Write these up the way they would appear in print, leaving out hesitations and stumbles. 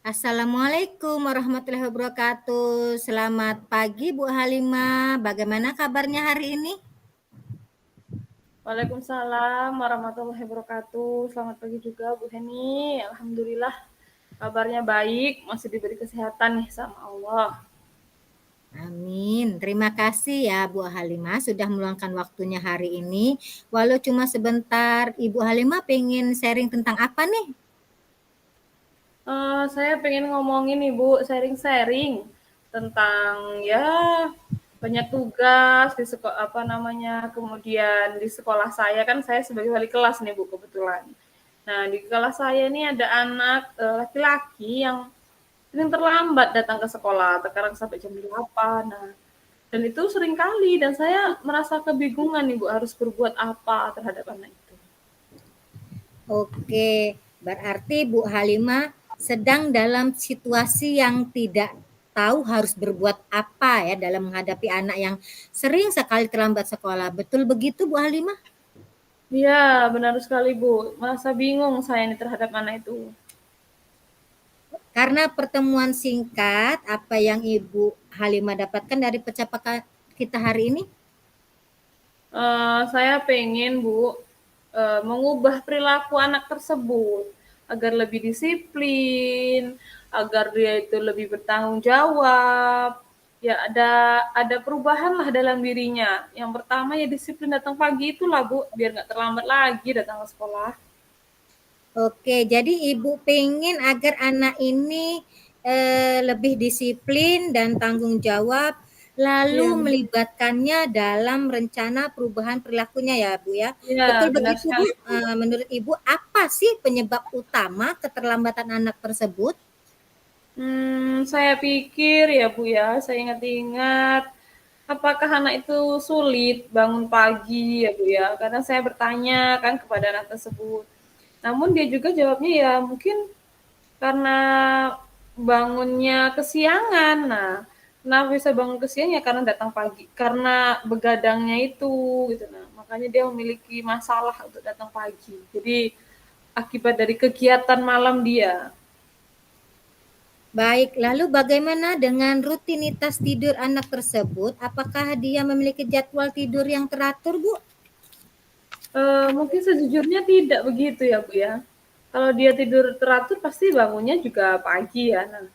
Assalamualaikum warahmatullahi wabarakatuh. Selamat pagi Bu Halimah. Bagaimana kabarnya hari ini? Waalaikumsalam warahmatullahi wabarakatuh. Selamat pagi juga Bu Heni. Alhamdulillah kabarnya baik, masih diberi kesehatan nih sama Allah. Amin. Terima kasih ya Bu Halimah sudah meluangkan waktunya hari ini. Walau cuma sebentar, Ibu Halimah pengen sharing tentang apa nih? Saya pengen ngomongin nih Bu, sharing-sharing tentang ya banyak tugas di sekolah apa namanya, kemudian di sekolah saya kan saya sebagai wali kelas nih Bu kebetulan. Nah di kelas saya ini ada anak laki-laki yang sering terlambat datang ke sekolah, terkadang sampai jam 8. Nah, dan itu sering kali dan saya merasa kebingungan nih Bu harus berbuat apa terhadap anak itu. Oke, berarti Bu Halimah sedang dalam situasi yang tidak tahu harus berbuat apa ya dalam menghadapi anak yang sering sekali terlambat sekolah. Betul begitu Bu Halimah? Iya, benar sekali Bu. Merasa bingung saya nih terhadap anak itu. Karena pertemuan singkat, apa yang Ibu Halimah dapatkan dari percakapan kita hari ini? Saya pengen Bu mengubah perilaku anak tersebut agar lebih disiplin, agar dia itu lebih bertanggung jawab. Ya ada perubahan lah dalam dirinya. Yang pertama ya disiplin datang pagi itulah Bu, biar nggak terlambat lagi datang ke sekolah. Oke, jadi Ibu pengen agar anak ini lebih disiplin dan tanggung jawab, lalu Iya, melibatkannya dalam rencana perubahan perilakunya ya Bu ya. iya, Betul benar begitu Bu? sekali. Menurut Ibu apa sih penyebab utama keterlambatan anak tersebut? Saya pikir ya Bu ya, saya ingat-ingat, apakah anak itu sulit bangun pagi ya Bu ya? Karena saya bertanya kan kepada anak tersebut. Namun dia juga jawabnya ya mungkin karena bangunnya kesiangan. Nah, kenapa bisa bangun kesiangan ya karena datang pagi, karena begadangnya itu gitu. Nah, makanya dia memiliki masalah untuk datang pagi. Jadi akibat dari kegiatan malam dia. Baik, lalu bagaimana dengan rutinitas tidur anak tersebut? Apakah dia memiliki jadwal tidur yang teratur, Bu? Mungkin sejujurnya tidak begitu ya, Bu, ya. Kalau dia tidur teratur pasti bangunnya juga pagi ya. Nah,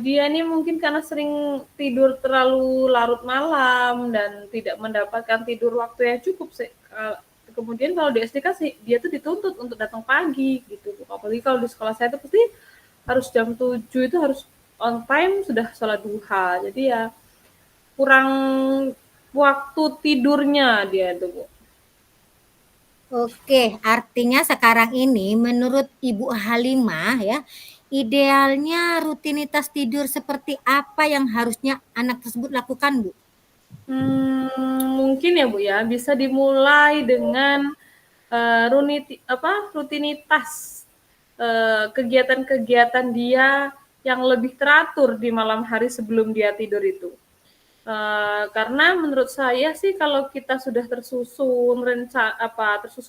dia ini mungkin karena sering tidur terlalu larut malam dan tidak mendapatkan tidur waktu yang cukup kemudian kalau di SD kan dia tuh dituntut untuk datang pagi gitu, Bu. Apalagi kalau di sekolah saya tuh pasti harus jam 7 itu harus on time sudah sholat duha. Jadi ya kurang waktu tidurnya dia tuh, Bu. Oke, artinya sekarang ini menurut Ibu Halimah ya, idealnya rutinitas tidur seperti apa yang harusnya anak tersebut lakukan, Bu? Mungkin ya Bu ya, bisa dimulai dengan rutinitas kegiatan-kegiatan dia yang lebih teratur di malam hari sebelum dia tidur itu. Karena menurut saya sih kalau kita sudah tersusun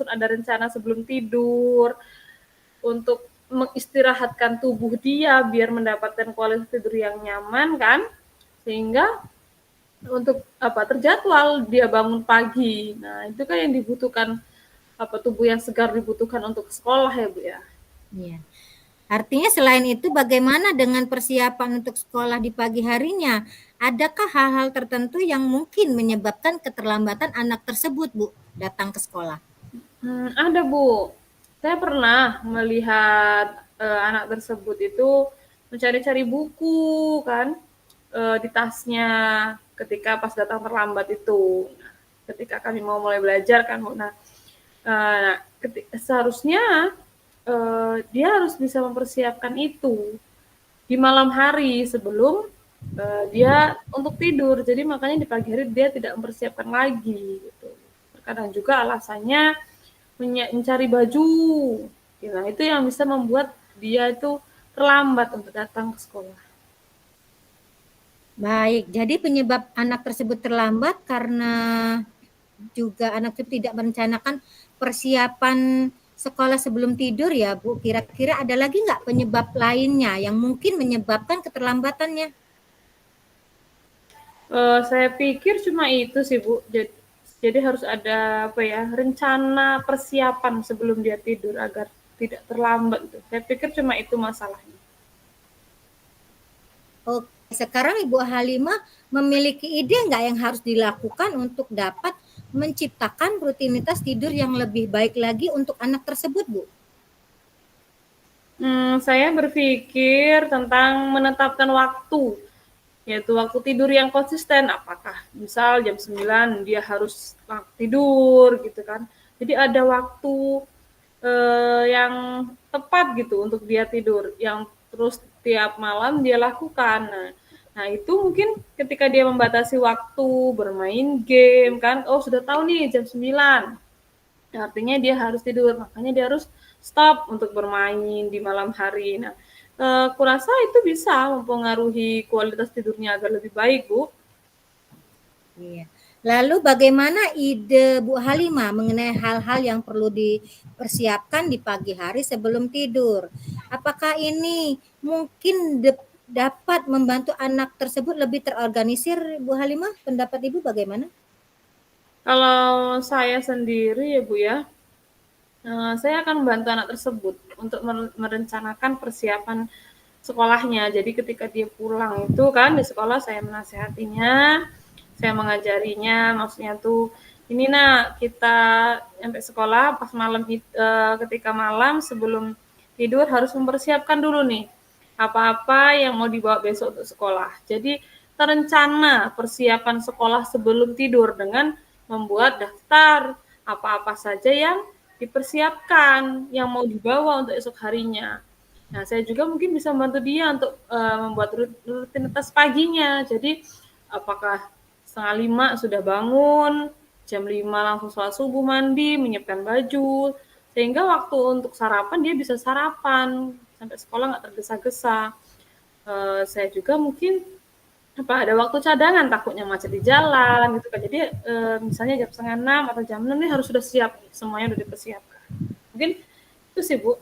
ada rencana sebelum tidur untuk mengistirahatkan tubuh dia biar mendapatkan kualitas tidur yang nyaman kan, sehingga untuk terjadwal dia bangun pagi. Nah, itu kan yang dibutuhkan tubuh yang segar dibutuhkan untuk sekolah ya, Bu ya. Ya. Artinya selain itu bagaimana dengan persiapan untuk sekolah di pagi harinya? Adakah hal-hal tertentu yang mungkin menyebabkan keterlambatan anak tersebut, Bu, datang ke sekolah? Ada, Bu. Saya pernah melihat anak tersebut itu mencari-cari buku kan di tasnya ketika pas datang terlambat itu. Nah, ketika kami mau mulai belajar kan, Bu. Nah, seharusnya dia harus bisa mempersiapkan itu di malam hari sebelum dia untuk tidur. Jadi makanya di pagi hari dia tidak mempersiapkan lagi gitu. Terkadang juga alasannya mencari baju. Nah, itu yang bisa membuat dia itu terlambat untuk datang ke sekolah. Baik, jadi penyebab anak tersebut terlambat karena juga anak itu tidak merencanakan persiapan sekolah sebelum tidur ya Bu, kira-kira ada lagi nggak penyebab lainnya yang mungkin menyebabkan keterlambatannya? Saya pikir cuma itu sih Bu. Jadi harus ada apa ya, rencana persiapan sebelum dia tidur agar tidak terlambat gitu. Saya pikir cuma itu masalahnya. Oke, sekarang Ibu Halimah memiliki ide nggak yang harus dilakukan untuk dapat menciptakan rutinitas tidur yang lebih baik lagi untuk anak tersebut, Bu? Saya berpikir tentang menetapkan waktu, yaitu waktu tidur yang konsisten. Apakah misal jam 9 dia harus tidur gitu kan. Jadi ada waktu yang tepat gitu untuk dia tidur, yang terus tiap malam dia lakukan. Nah itu mungkin ketika dia membatasi waktu bermain game kan, oh sudah tahu nih jam 9, artinya dia harus tidur, makanya dia harus stop untuk bermain di malam hari. Nah, kurasa itu bisa mempengaruhi kualitas tidurnya agar lebih baik, Bu. Iya. Lalu bagaimana ide Bu Halimah mengenai hal-hal yang perlu dipersiapkan di pagi hari sebelum tidur? Apakah ini mungkin dapat membantu anak tersebut lebih terorganisir, Bu Halimah? Pendapat Ibu bagaimana? Kalau saya sendiri ya, Bu ya, saya akan membantu anak tersebut untuk merencanakan persiapan sekolahnya. Jadi ketika dia pulang itu kan di sekolah saya menasehatinya, saya mengajarinya, maksudnya tuh ini nak kita sampai sekolah pas malam ketika malam sebelum tidur harus mempersiapkan dulu nih apa-apa yang mau dibawa besok untuk sekolah. Jadi terencana persiapan sekolah sebelum tidur dengan membuat daftar apa-apa saja yang dipersiapkan, yang mau dibawa untuk esok harinya. Nah, saya juga mungkin bisa membantu dia untuk membuat rutinitas paginya. Jadi, apakah 4:30 sudah bangun, jam 5 langsung sholat subuh, mandi, menyiapkan baju, sehingga waktu untuk sarapan dia bisa sarapan, sampai sekolah nggak tergesa-gesa. Saya juga mungkin ada waktu cadangan, takutnya macet di jalan gitu kan. Jadi misalnya jam 5:30 atau jam 6 ini harus sudah siap, semuanya sudah dipersiapkan. Mungkin itu sih Bu,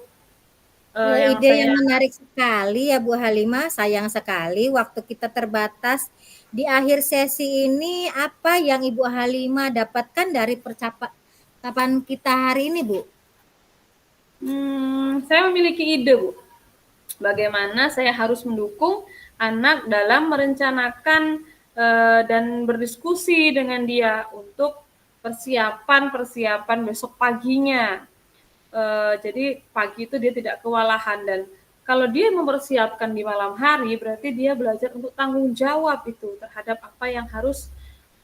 yang Ide yang saya. menarik sekali ya Bu Halimah. Sayang sekali waktu kita terbatas. Di akhir sesi ini apa yang Ibu Halimah dapatkan dari percakapan kita hari ini, Bu? Saya memiliki ide Bu, bagaimana saya harus mendukung anak dalam merencanakan dan berdiskusi dengan dia untuk persiapan besok paginya. Jadi pagi itu dia tidak kewalahan, dan kalau dia mempersiapkan di malam hari berarti dia belajar untuk tanggung jawab itu terhadap apa yang harus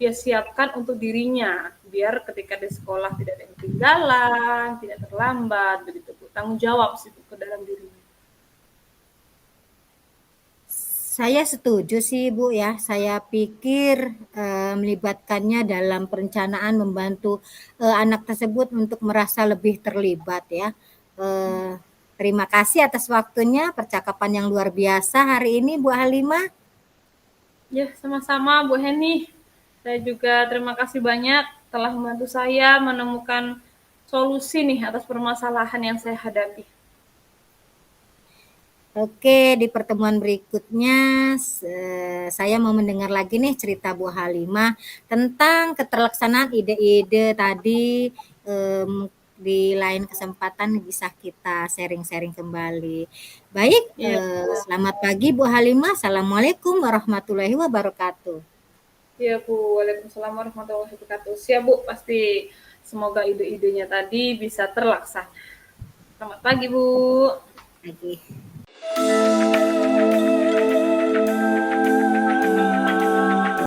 dia siapkan untuk dirinya, biar ketika di sekolah tidak ada yang ketinggalan, tidak terlambat begitu Bu. Tanggung jawab sih Bu, ke dalam dirinya. Saya setuju sih Bu ya. Saya pikir melibatkannya dalam perencanaan membantu anak tersebut untuk merasa lebih terlibat ya. Eh, Terima kasih atas waktunya, percakapan yang luar biasa hari ini Bu Halimah. Ya, sama-sama Bu Heni. Saya juga terima kasih banyak telah membantu saya menemukan solusi nih atas permasalahan yang saya hadapi. Oke, di pertemuan berikutnya saya mau mendengar lagi nih cerita Bu Halimah tentang keterlaksanaan ide-ide tadi. Di lain kesempatan bisa kita sharing-sharing kembali. Baik, Iya, selamat pagi Bu Halimah. Assalamualaikum warahmatullahi wabarakatuh. iya Bu. Waalaikumsalam warahmatullahi wabarakatuh. Siap Bu, pasti semoga ide-idenya tadi bisa terlaksana. Selamat pagi Bu. Pagi.